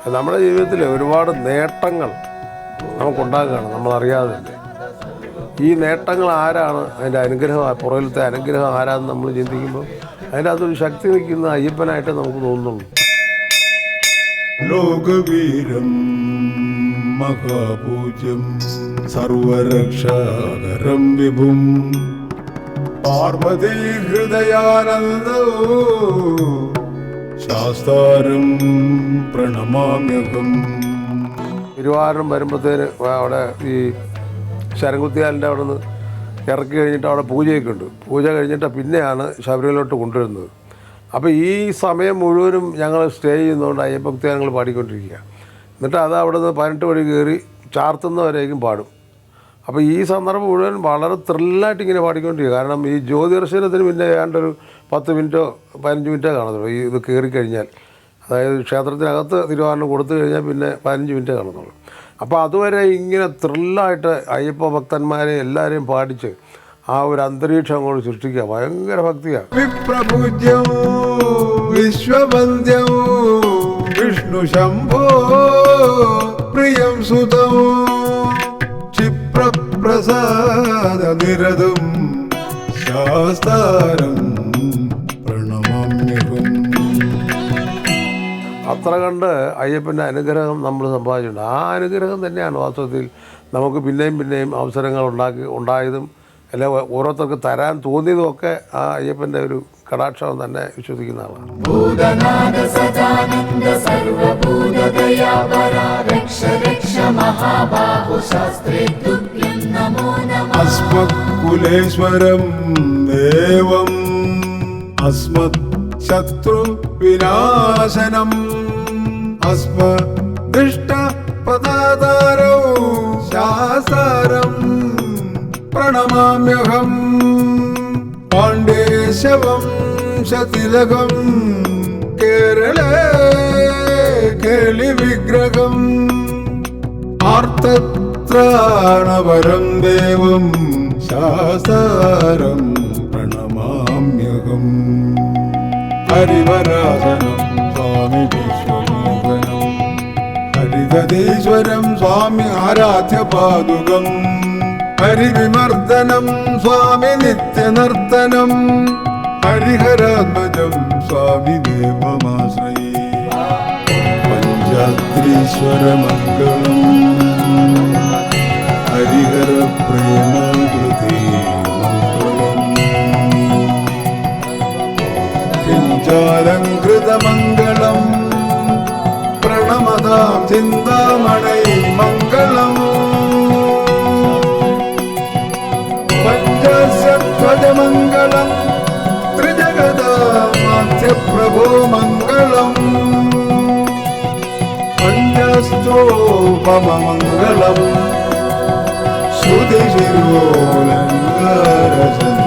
നമ്മുടെ ജീവിതത്തിൽ ഒരുപാട് നേട്ടങ്ങൾ നമുക്കുണ്ടാകുകയാണ് നമ്മളറിയാതെ തന്നെ. ഈ നേട്ടങ്ങൾ ആരാണ്, അതിൻ്റെ അനുഗ്രഹം, പുറകിലത്തെ അനുഗ്രഹം ആരാന്ന് നമ്മൾ ചിന്തിക്കുമ്പോൾ അതിൻ്റെ അകത്തൊരു ശക്തി നിൽക്കുന്ന അയ്യപ്പനായിട്ട് നമുക്ക് തോന്നുന്നുള്ളൂ. ലോകവീരം മഹാപൂജ്യം സർവരക്ഷാകരം വിഭും പാർവതീ ഹൃദയാനന്ദോ ശാസ്താരം പ്രണമാമ്യഹം. തിരുവാരം വരുമ്പോഴത്തേന് അവിടെ ഈ ശരംകുത്തിയാലിൻ്റെ അവിടെ നിന്ന് ഇറക്കി കഴിഞ്ഞിട്ട് അവിടെ പൂജയൊക്കെ ഉണ്ട്. പൂജ കഴിഞ്ഞിട്ട് പിന്നെയാണ് ശബരിമലയിലോട്ട് കൊണ്ടുവരുന്നത്. അപ്പോൾ ഈ സമയം മുഴുവനും ഞങ്ങൾ സ്റ്റേ ചെയ്യുന്നതുകൊണ്ട് അയ്യപ്പക്തി ഞങ്ങൾ പാടിക്കൊണ്ടിരിക്കുക. എന്നിട്ട് അത് അവിടെ നിന്ന് 18 പടി കയറി ചാർത്തുന്നവരേക്കും പാടും. അപ്പോൾ ഈ സന്ദർഭം മുഴുവൻ വളരെ ത്രില്ലായിട്ട് ഇങ്ങനെ പാടിക്കൊണ്ടിരിക്കുക. കാരണം ഈ ജ്യോതിദർശനത്തിന് പിന്നെ ഏതാണ്ടൊരു 10 മിനിറ്റോ 15 മിനിറ്റോ കാണത്തുള്ളൂ. ഈ ഇത് കയറിക്കഴിഞ്ഞാൽ, അതായത് ക്ഷേത്രത്തിനകത്ത് തിരുവാരണം കൊടുത്തു കഴിഞ്ഞാൽ പിന്നെ 15 മിനിറ്റേ കാണത്തുള്ളൂ. അപ്പോൾ അതുവരെ ഇങ്ങനെ ത്രില്ലായിട്ട് അയ്യപ്പ ഭക്തന്മാരെ എല്ലാവരെയും പാടിച്ച് ആ ഒരു അന്തരീക്ഷം അങ്ങോട്ട് സൃഷ്ടിക്കുക. ഭയങ്കര ഭക്തിയാണ്. വിപ്രപൂജ്യം വിശ്വവന്ദ്യം വിഷ്ണു ശംഭോ പ്രിയം സുതം ക്ഷിപ്രപ്രസാദ നിരതം ശാസ്താരം പ്രണമാമ്യഹം. അത്ര കണ്ട് അയ്യപ്പൻ്റെ അനുഗ്രഹം നമ്മൾ സമ്പാദിച്ചിട്ടുണ്ട്. ആ അനുഗ്രഹം തന്നെയാണ് വാസ്തവത്തിൽ നമുക്ക് പിന്നെയും പിന്നെയും അവസരങ്ങൾ ഉണ്ടായതും അല്ലെ ഓരോരുത്തർക്ക് തരാൻ തോന്നിയതും ഒക്കെ ആ അയ്യപ്പൻ്റെ ഒരു കടാക്ഷം തന്നെ വിശ്വസിക്കുന്ന ആളാണ്. അസ്മത്കുലേശ്വരം ദേവം അസ്മത് ശത്രു വിനാശനം അസ്മദിഷ്ട പദാതാരോ ശാസ്താരം പ്രണമാമ്യഹം. പാണ്ഡേശവംശതിലകം കേരളേ കേളി വിഗ്രഹം ആർത്തത്രാണവരം ദേവം ശാസ്താരം പ്രണമാമ്യഹം. ഹരിവരാസനം സ്വാമി വിശ്വമോഹനം ഹരിതീശ്വരം സ്വാമി ആരാധ്യ പാദുകം ഹരിവിമർദ്ദനം സ്വാമി നിത്യനർത്തനം ഹരിഹരാത്മജം സ്വാമി ദേവമാശ്രയേ. പഞ്ചാത്രീശ്വരമംഗളം ഹരിഹര പ്രേമകൃതി മംഗളം കിഞ്ചാലങ്കൃതമംഗളം പ്രണമതാം ചിന്താമണൈ മംഗളം. പഞ്ചസധ്വജമംഗളം ത്രിജഗദാമാധ്യപ്രഭോ മംഗളം പഞ്ചസ്തോപമംഗളം ശ്രുതിശിരോലങ്കാരസൻ